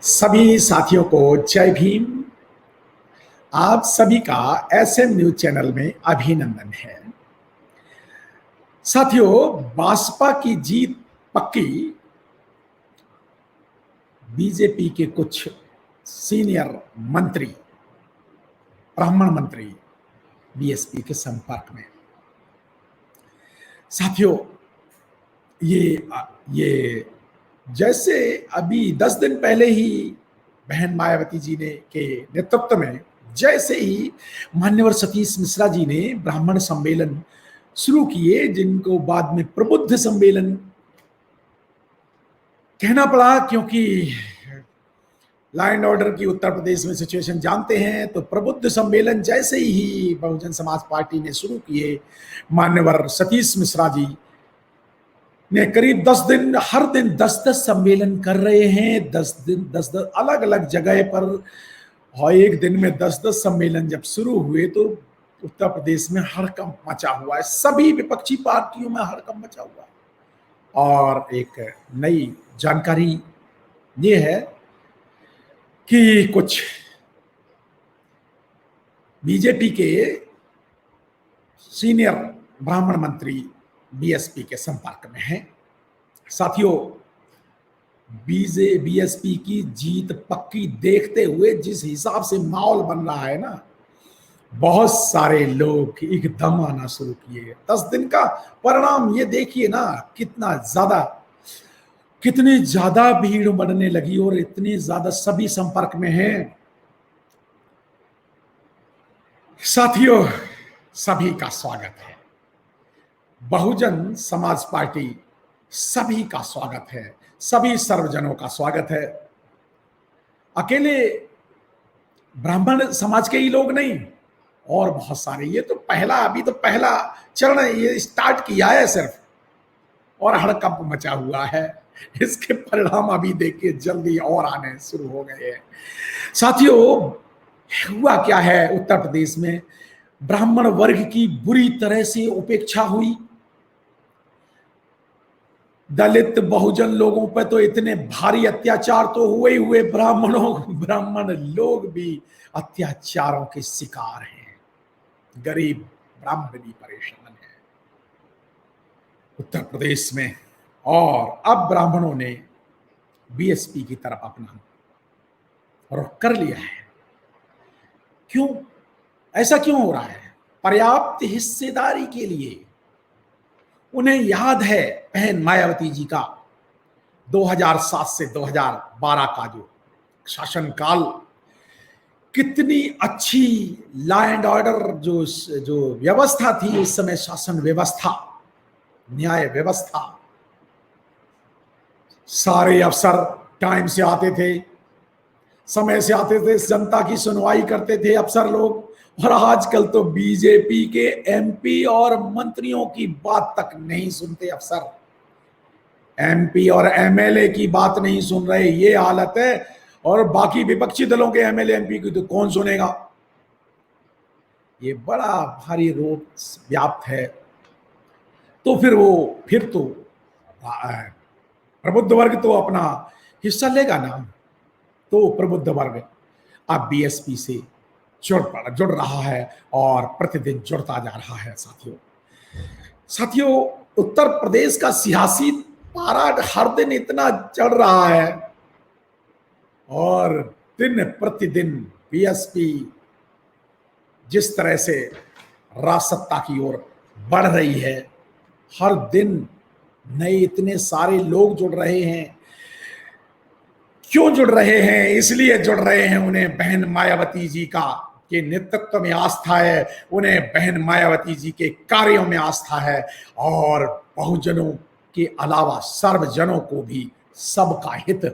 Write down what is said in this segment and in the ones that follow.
सभी साथियों को जय भीम। आप सभी का एसएम न्यूज चैनल में अभिनंदन है। साथियों, भाजपा की जीत पक्की। बीजेपी के कुछ सीनियर मंत्री, ब्राह्मण मंत्री बीएसपी के संपर्क में। साथियों, ये जैसे अभी 10 दिन पहले ही बहन मायावती जी ने के नेतृत्व में जैसे ही मान्यवर सतीश मिश्रा जी ने ब्राह्मण सम्मेलन शुरू किए, जिनको बाद में प्रबुद्ध सम्मेलन कहना पड़ा, क्योंकि लॉ एंड ऑर्डर की उत्तर प्रदेश में सिचुएशन जानते हैं। तो प्रबुद्ध सम्मेलन जैसे ही बहुजन समाज पार्टी ने शुरू किए, मान्यवर सतीश मिश्रा जी ने करीब 10 दिन, हर दिन 10-10 सम्मेलन कर रहे हैं। 10 दिन 10-10 अलग अलग जगह पर, और एक दिन में 10-10 सम्मेलन जब शुरू हुए तो उत्तर प्रदेश में हड़कंप मचा हुआ है। सभी विपक्षी पार्टियों में हड़कंप मचा हुआ है। और एक नई जानकारी ये है कि कुछ बीजेपी के सीनियर ब्राह्मण मंत्री बीएसपी के संपर्क में हैं। साथियों, बीएसपी की जीत पक्की देखते हुए जिस हिसाब से माहौल बन रहा है ना, बहुत सारे लोग एकदम आना शुरू किए। 10 दिन का परिणाम ये देखिए ना, कितनी ज्यादा भीड़ बढ़ने लगी और इतनी ज्यादा सभी संपर्क में हैं। साथियों, सभी का स्वागत है। बहुजन समाज पार्टी सभी का स्वागत है, सभी सर्वजनों का स्वागत है। अकेले ब्राह्मण समाज के ही लोग नहीं, और बहुत सारे। ये तो अभी तो पहला चरण ये स्टार्ट किया है सिर्फ, और हड़कंप मचा हुआ है। इसके परिणाम अभी देखिए जल्दी और आने शुरू हो गए हैं। साथियों, हुआ क्या है उत्तर प्रदेश में? ब्राह्मण वर्ग की बुरी तरह से उपेक्षा हुई। दलित बहुजन लोगों पर तो इतने भारी अत्याचार तो हुए ही हुए, ब्राह्मण लोग भी अत्याचारों के शिकार हैं। गरीब ब्राह्मण भी परेशान है उत्तर प्रदेश में। और अब ब्राह्मणों ने बीएसपी की तरफ अपना रुख कर लिया है। क्यों? ऐसा क्यों हो रहा है? पर्याप्त हिस्सेदारी के लिए उन्हें याद है बहन मायावती जी का 2007 से 2012 का जो शासनकाल, कितनी अच्छी लॉ एंड ऑर्डर जो व्यवस्था थी उस समय, शासन व्यवस्था, न्याय व्यवस्था। सारे अफसर टाइम से आते थे, समय से आते थे, जनता की सुनवाई करते थे अफसर लोग। और आजकल तो बीजेपी के एमपी और मंत्रियों की बात तक नहीं सुनते अफसर। एमपी और एमएलए की बात नहीं सुन रहे, ये हालत है। और बाकी विपक्षी दलों के एमएलए एमपी की तो कौन सुनेगा? ये बड़ा भारी रोग व्याप्त है। तो फिर तो प्रबुद्ध वर्ग तो अपना हिस्सा लेगा ना। तो प्रबुद्ध वर्ग अब बीएसपी से जुड़ रहा है और प्रतिदिन जुड़ता जा रहा है। साथियों, उत्तर प्रदेश का सियासी पारा हर दिन इतना चढ़ रहा है, और दिन प्रतिदिन बीएसपी जिस तरह से राजसत्ता की ओर बढ़ रही है, हर दिन नए इतने सारे लोग जुड़ रहे हैं। क्यों जुड़ रहे हैं? इसलिए जुड़ रहे हैं, उन्हें बहन मायावती जी के नेतृत्व में आस्था है, उन्हें बहन मायावती जी के कार्यों में आस्था है, और बहुजनों के अलावा सर्वजनों को भी सबका हित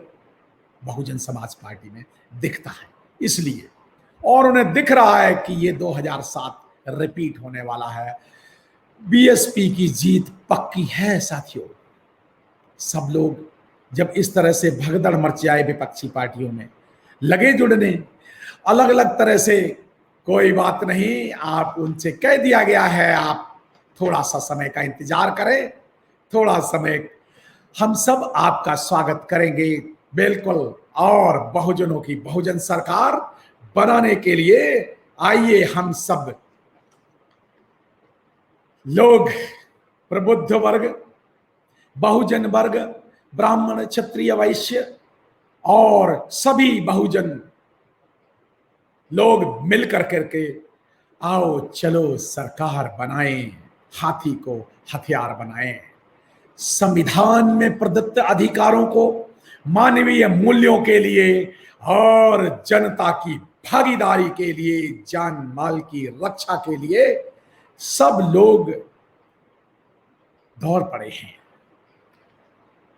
बहुजन समाज पार्टी में दिखता है। इसलिए, और उन्हें दिख रहा है कि ये 2007 रिपीट होने वाला है। बीएसपी की जीत पक्की है। साथियों, सब लोग जब इस तरह से भगदड़ मच जाए, विपक्षी पार्टियों में लगे जुड़ने, अलग अलग तरह से, कोई बात नहीं, आप उनसे कह दिया गया है आप थोड़ा सा समय का इंतजार करें, थोड़ा समय, हम सब आपका स्वागत करेंगे। बिल्कुल और बहुजनों की बहुजन सरकार बनाने के लिए आइए हम सब लोग, प्रबुद्ध वर्ग, बहुजन वर्ग, ब्राह्मण, क्षत्रिय, वैश्य और सभी बहुजन लोग मिलकर करके आओ चलो सरकार बनाएं, हाथी को हथियार बनाएं, संविधान में प्रदत्त अधिकारों को मानवीय मूल्यों के लिए और जनता की भागीदारी के लिए, जान माल की रक्षा के लिए सब लोग दौड़ पड़े हैं,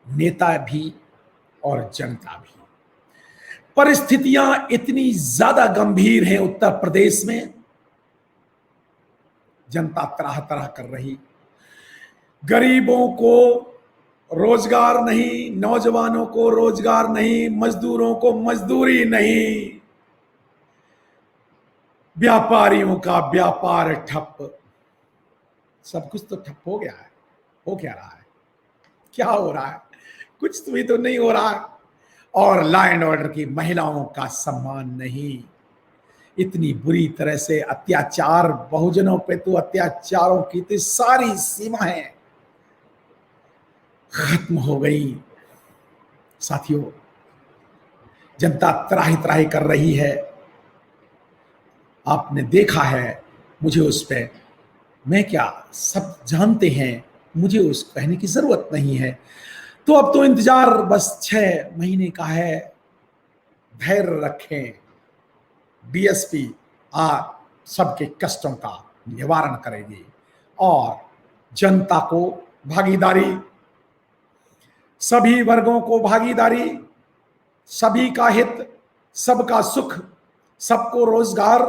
नेता भी और जनता भी। परिस्थितियां इतनी ज्यादा गंभीर हैं उत्तर प्रदेश में, जनता तरह तरह कर रही, गरीबों को रोजगार नहीं, नौजवानों को रोजगार नहीं, मजदूरों को मजदूरी नहीं, व्यापारियों का व्यापार ठप, सब कुछ तो ठप हो गया है। हो क्या रहा है, क्या हो रहा है, कुछ भी तो नहीं हो रहा है। और लॉ एंड ऑर्डर की महिलाओं का सम्मान नहीं, इतनी बुरी तरह से अत्याचार, बहुजनों पे तो अत्याचारों की तो सारी सीमाएं खत्म हो गई। साथियों, जनता त्राही त्राही कर रही है, आपने देखा है, मुझे उस पे, मैं क्या, सब जानते हैं, मुझे उस कहने की जरूरत नहीं है। तो अब तो इंतजार बस 6 महीने का है, धैर्य रखें, बीएसपी आप सबके कष्टों का निवारण करेगी और जनता को भागीदारी, सभी वर्गों को भागीदारी, सभी का हित, सबका सुख, सबको रोजगार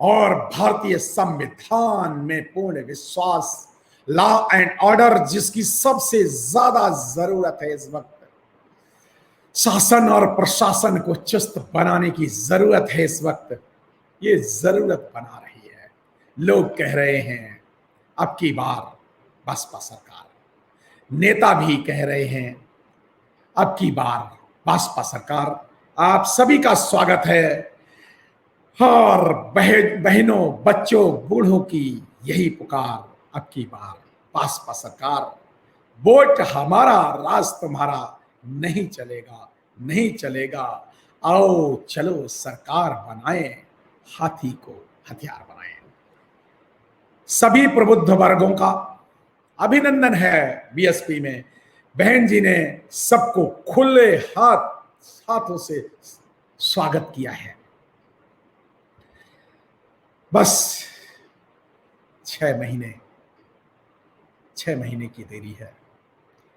और भारतीय संविधान में पूर्ण विश्वास, लॉ एंड ऑर्डर जिसकी सबसे ज्यादा जरूरत है इस वक्त, शासन और प्रशासन को चुस्त बनाने की जरूरत है इस वक्त, ये जरूरत बना रही है। लोग कह रहे हैं अब की बार बसपा सरकार, नेता भी कह रहे हैं अब की बार बसपा सरकार। आप सभी का स्वागत है और बहनों, बच्चों, बूढ़ों की यही पुकार, अब की बार बसपा सरकार, वोट हमारा, राज तुम्हारा, नहीं चलेगा, नहीं चलेगा, आओ चलो सरकार बनाएं, हाथी को हथियार बनाएं। सभी प्रबुद्ध वर्गों का अभिनंदन है, बीएसपी में बहन जी ने सबको खुले हाथों से स्वागत किया है। बस 6 महीने की देरी है,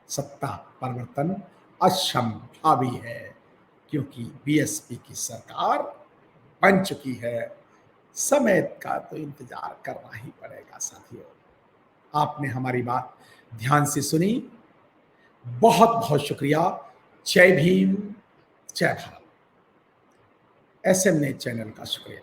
सत्ता परिवर्तन असंभावी है, क्योंकि बीएसपी की सरकार बन चुकी है। समय का तो इंतजार करना ही पड़ेगा। साथियों, आपने हमारी बात ध्यान से सुनी, बहुत बहुत शुक्रिया। जय भीम, जय भारत। एसएम ने चैनल का शुक्रिया।